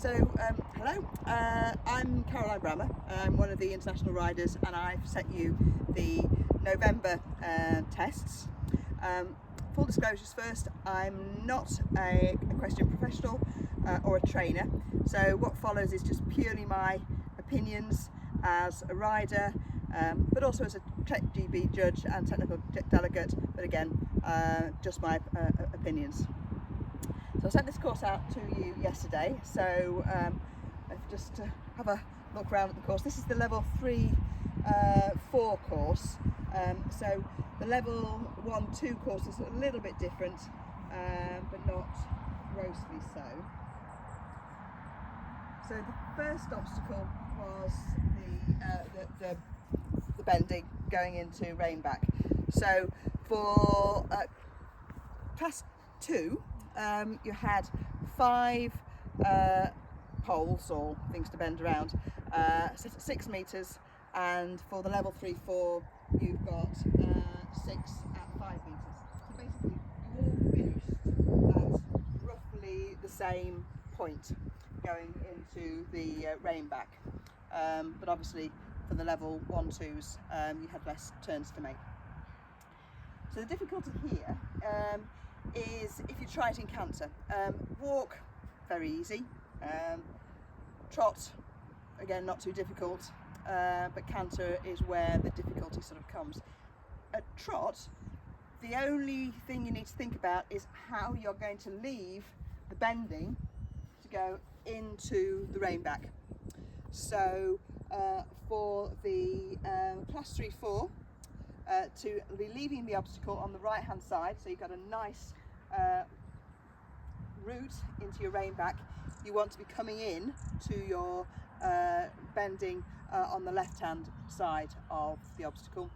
Hello, I'm Caroline Brammer. I'm one of the international riders, and I've sent you the November tests. Full disclosures first, I'm not a equestrian professional or a trainer, so what follows is just purely my opinions as a rider, but also as a TREC GB judge and technical delegate, but again, just my opinions. So I sent this course out to you yesterday, so just to have a look around at the course. This is the level 3-4 course, so the level 1-2 course is a little bit different, but not grossly so. So the first obstacle was the bending going into rein back. So for class 2, you had 5 poles or things to bend around, set at 6 meters, and for the level 3-4 you've got 6 at 5 meters. So basically you all finished at roughly the same point going into the rein back, but obviously for the level 1-2s you had less turns to make. So the difficulty here is if you try it in canter. Walk, very easy. Trot, again, not too difficult, but canter is where the difficulty sort of comes. At trot, the only thing you need to think about is how you're going to leave the bending to go into the rein back. So for the class 3-4, to be leaving the obstacle on the right hand side, so you've got a nice route into your rein back, you want to be coming in to your bending on the left hand side of the obstacle,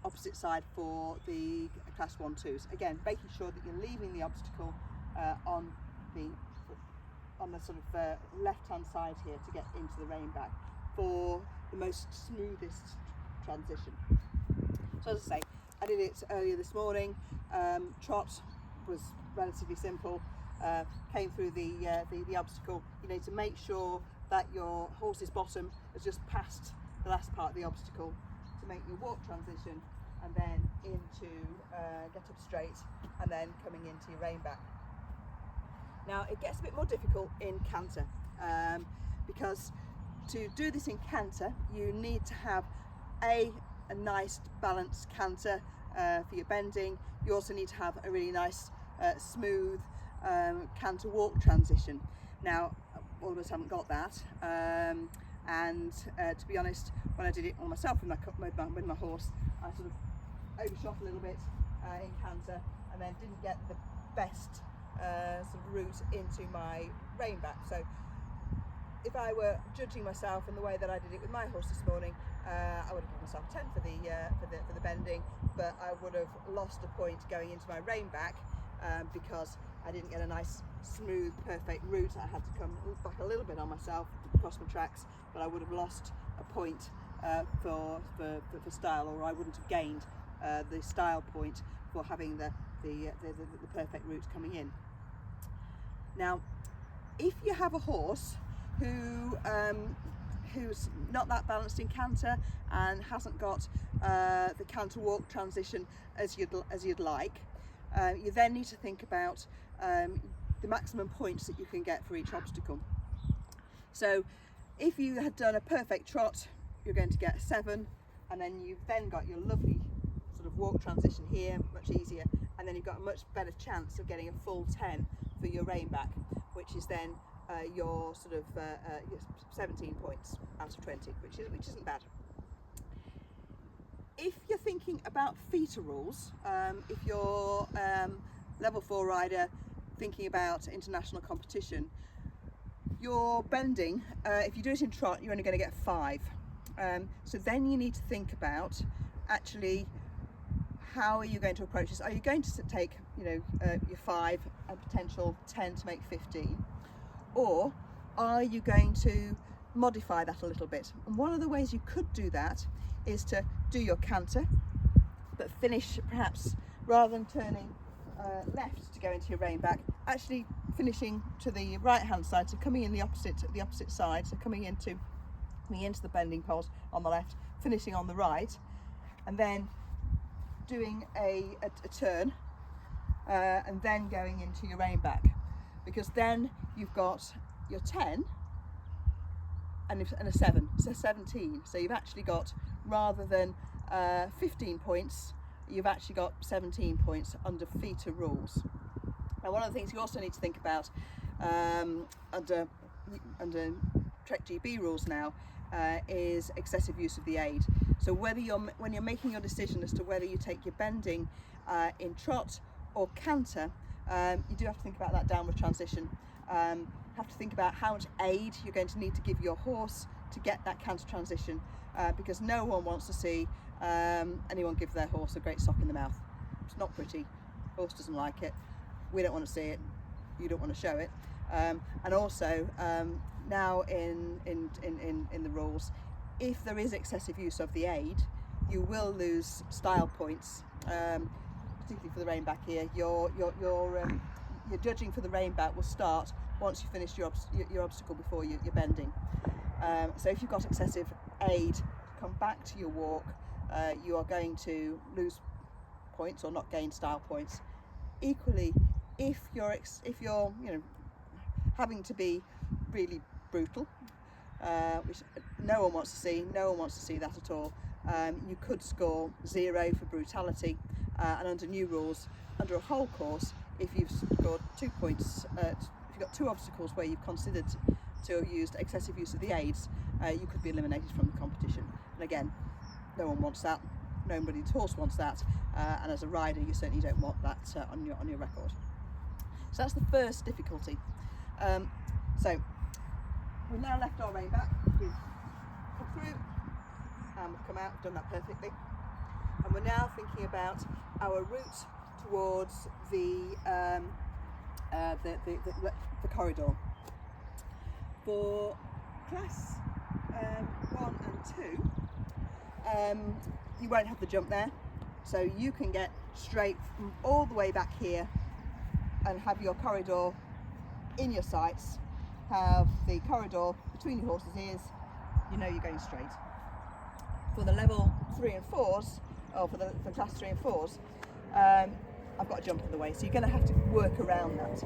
opposite side for the class 1-2s. Again, making sure that you're leaving the obstacle on the sort of left hand side here to get into the rein back for the most smoothest transition. So as I say, I did it earlier this morning. Trot was relatively simple. Came through the obstacle. You need to make sure that your horse's bottom has just passed the last part of the obstacle to make your walk transition, and then into get up straight, and then coming into your rein back. Now it gets a bit more difficult in canter, because to do this in canter you need to have a nice balanced canter for your bending. You also need to have a really nice smooth canter walk transition. Now all of us haven't got that, and to be honest, when I did it on myself with my horse, I sort of overshot a little bit in canter, and then didn't get the best sort of route into my rein back. So if I were judging myself in the way that I did it with my horse this morning, I would have given myself 10 for the bending, but I would have lost a point going into my rein back because I didn't get a nice, smooth, perfect route. I had to come back a little bit on myself across my tracks, but I would have lost a point for style, or I wouldn't have gained the style point for having the perfect route coming in. Now, if you have a horse who's not that balanced in canter and hasn't got the canter walk transition as you'd like, you then need to think about the maximum points that you can get for each obstacle. So if you had done a perfect trot, you're going to get a 7, and then you've then got your lovely sort of walk transition here, much easier, and then you've got a much better chance of getting a full 10 for your rein back, which is then your sort of 17 points out of 20, which isn't bad. If you're thinking about feeder rules, if you're level 4 rider thinking about international competition, your bending, if you do it in trot, you're only going to get 5. So then you need to think about actually how are you going to approach this. Are you going to take your 5 and potential 10 to make 15? Or are you going to modify that a little bit? And one of the ways you could do that is to do your canter, but finish perhaps, rather than turning left to go into your rein back, actually finishing to the right hand side, so coming in the opposite side, so coming into the bending poles on the left, finishing on the right, and then doing a turn, and then going into your rein back, because then you've got your 10 and a 7, so 17. So you've actually got, rather than 15 points, you've actually got 17 points under FITA rules. Now, one of the things you also need to think about under TREC GB rules now is excessive use of the aid. So when you're making your decision as to whether you take your bending in trot or canter, you do have to think about that downward transition. Have to think about how much aid you're going to need to give your horse to get that canter transition, because no one wants to see anyone give their horse a great sock in the mouth. It's not pretty. Horse doesn't like it. We don't want to see it. You don't want to show it. And also now in the rules, if there is excessive use of the aid, you will lose style points, particularly for the rein back here. Your judging for the rein back will start once you finish your obstacle before you're bending. So if you've got excessive aid to come back to your walk, you are going to lose points or not gain style points. Equally, if you're having to be really brutal, which no one wants to see, that at all, you could score 0 for brutality, and under new rules, under a whole course, if you've scored 2 points, if you've got 2 obstacles where you've considered to have used excessive use of the aids, you could be eliminated from the competition. And again, no one wants that. Nobody's horse wants that, and as a rider, you certainly don't want that on your record. So that's the first difficulty. So we've now left our rein back. We've come through and we've come out. We've done that perfectly, and we're now thinking about our route towards the corridor. For class 1 and 2, you won't have the jump there, so you can get straight from all the way back here and have your corridor in your sights, have the corridor between your horse's ears, you know you're going straight. For the level 3 and 4s, or for class 3 and 4s, I've got a jump in the way, so you're going to have to work around that.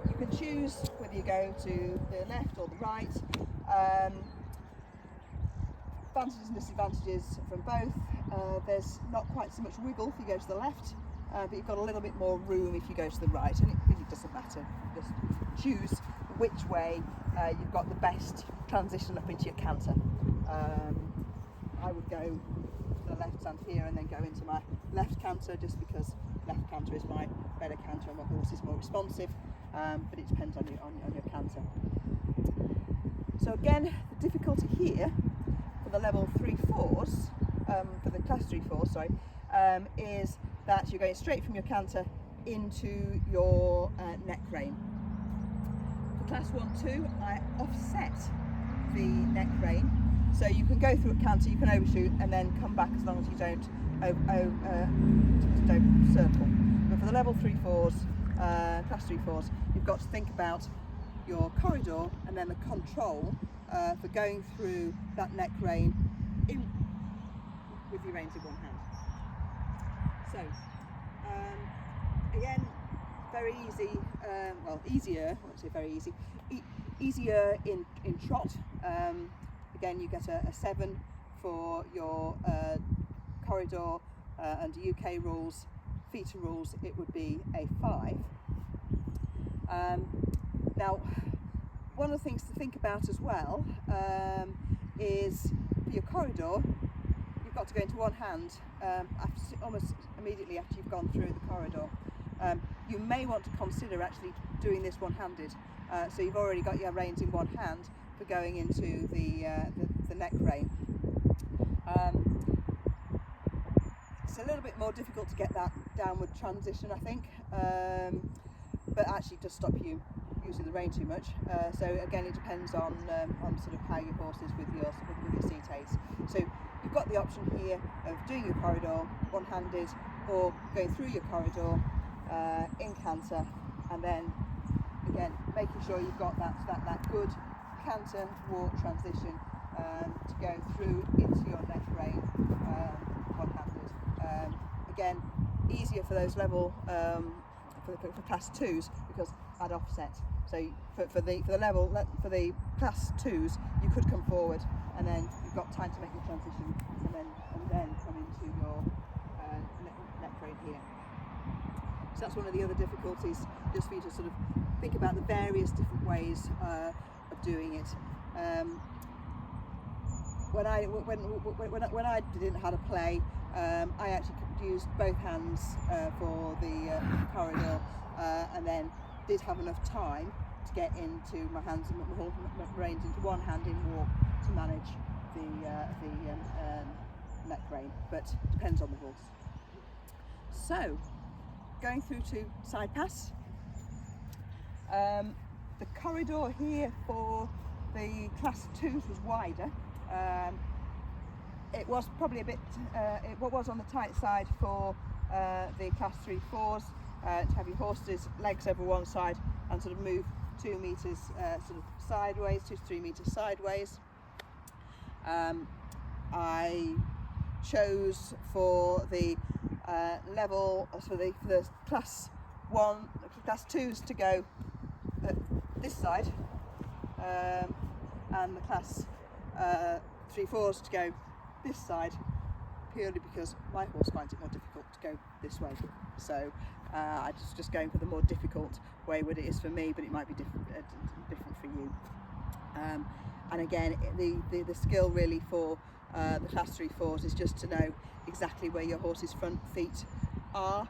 You can choose whether you go to the left or the right. Advantages and disadvantages from both. There's not quite so much wiggle if you go to the left, but you've got a little bit more room if you go to the right, and it really doesn't matter. Just choose which way you've got the best transition up into your canter. I would go to the left stand here and then go into my left canter, just because left canter is my better canter and my horse is more responsive, but it depends on your canter. So again, the difficulty here for the level 3/4s, for the class 3/4s, sorry, is that you're going straight from your canter into your neck rein. For class 1/2, I offset the neck rein, so you can go through a canter, you can overshoot, and then come back as long as you don't circle. But for the level 3/4s, class 3/4s, you've got to think about your corridor and then the control for going through that neck rein with your reins in one hand. So again, very easy, well, easier, I won't say very easy, easier in trot. Again, you get a 7 for your corridor. Under UK rules, FITA rules, it would be a 5. Now, one of the things to think about as well is for your corridor, you've got to go into one hand almost immediately after you've gone through the corridor. You may want to consider actually doing this one-handed, so you've already got your reins in one hand for going into the neck rein. It's a little bit more difficult to get that downward transition, I think, but actually it does stop you using the rein too much. So again, it depends on sort of how your horse is with your seat aids. So you've got the option here of doing your corridor one-handed, or going through your corridor in canter and then again, making sure you've got that good canter walk transition to go through into your neck rein one-handed. Again, easier for those level for class 2s because I'd offset. So for the class 2s, you could come forward and then you've got time to make your transition and then come into your neck rein here. So that's one of the other difficulties, just for you to sort of think about the various different ways of doing it. When I didn't know how to play, I actually used both hands for the corridor, and then did have enough time to get into my hands and my reins into one hand in walk to manage the neck rein, but depends on the horse. So, going through to side pass. The corridor here for the class 2s was wider. It was probably a bit, it was on the tight side for the class 3/4s, to have your horse's legs over one side and sort of move 2 meters sort of sideways, 2 to 3 meters sideways. I chose for the level, for the class 2s to go this side, and the class 3/4s to go this side, purely because my horse finds it more difficult to go this way. So I just going for the more difficult way what it is for me, but it might be different for you. And again, the skill really for the class 3/4s is just to know exactly where your horse's front feet are.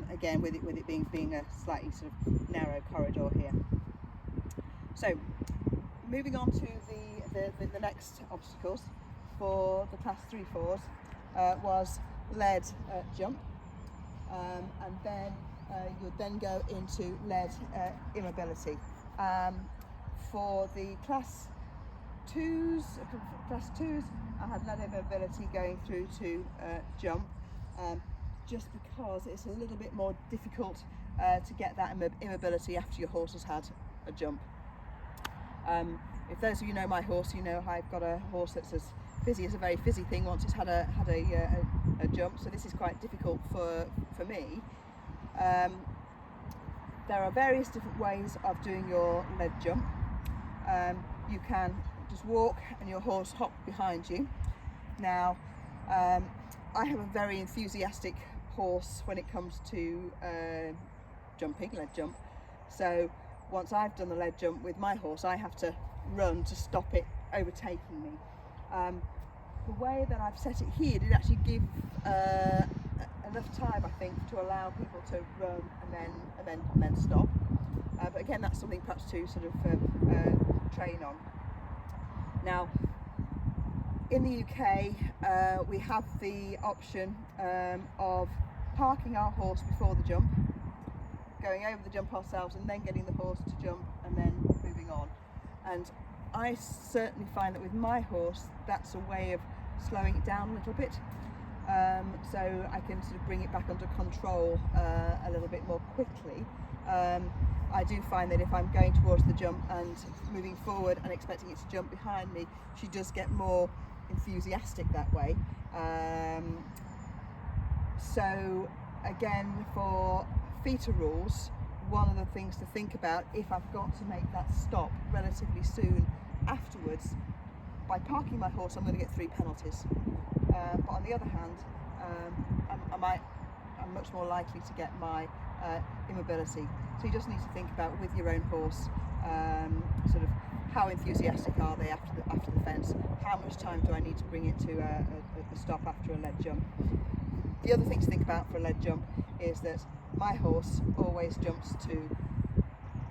Again, with it being a slightly sort of narrow corridor here. So moving on to the next obstacles for the class 3/4s was lead jump, and then you'd then go into lead immobility. For the class 2s, I had lead immobility going through to jump, just because it's a little bit more difficult to get that immobility after your horse has had a jump. If those of you know my horse, you know I've got a horse that's as fizzy as a very fizzy thing once it's had a jump, so this is quite difficult for me. There are various different ways of doing your lead jump. You can just walk and your horse hop behind you. Now, I have a very enthusiastic horse when it comes to jumping, lead jump. So once I've done the lead jump with my horse, I have to run to stop it overtaking me. The way that I've set it here did actually give enough time, I think, to allow people to run and then stop. But again, that's something perhaps to sort of train on. Now, in the UK, we have the option of parking our horse before the jump, going over the jump ourselves, and then getting the horse to jump and then moving on. And I certainly find that with my horse, that's a way of slowing it down a little bit, so I can sort of bring it back under control a little bit more quickly. I do find that if I'm going towards the jump and moving forward and expecting it to jump behind me, she does get more enthusiastic that way. So again, for feeder rules, one of the things to think about, if I've got to make that stop relatively soon afterwards, by parking my horse I'm going to get 3 penalties, but on the other hand, I'm much more likely to get my immobility. So you just need to think about with your own horse, sort of how enthusiastic are they after the fence, how much time do I need to bring it to a stop after a lead jump. The other thing to think about for a lead jump is that my horse always jumps to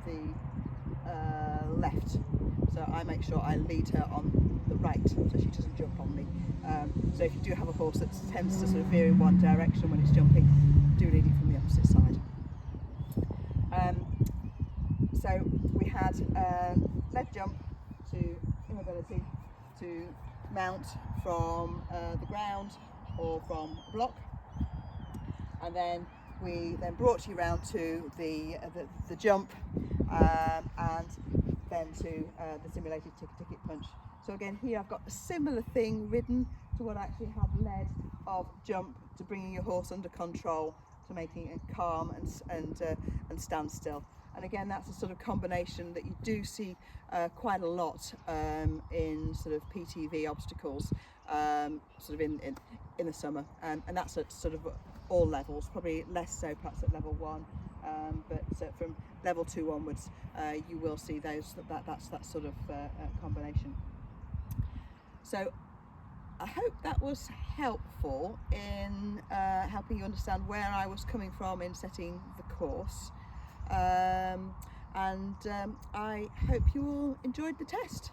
the left, so I make sure I lead her on the right so she doesn't jump on me. So if you do have a horse that tends to sort of veer in one direction when it's jumping, do lead it from the opposite side. So we had lead jump to immobility, to mount from the ground or from a block, and then we then brought you round to the jump, and then to the simulated ticket punch. So again, here I've got a similar thing ridden to what I actually have led of jump, to bringing your horse under control, to making it calm and stand still. And again, that's a sort of combination that you do see quite a lot in sort of PTV obstacles, sort of in the summer, and that's at sort of all levels, probably less so perhaps at level 1, but from level 2 onwards, you will see those that's that sort of combination. So I hope that was helpful in helping you understand where I was coming from in setting the course, and I hope you all enjoyed the test.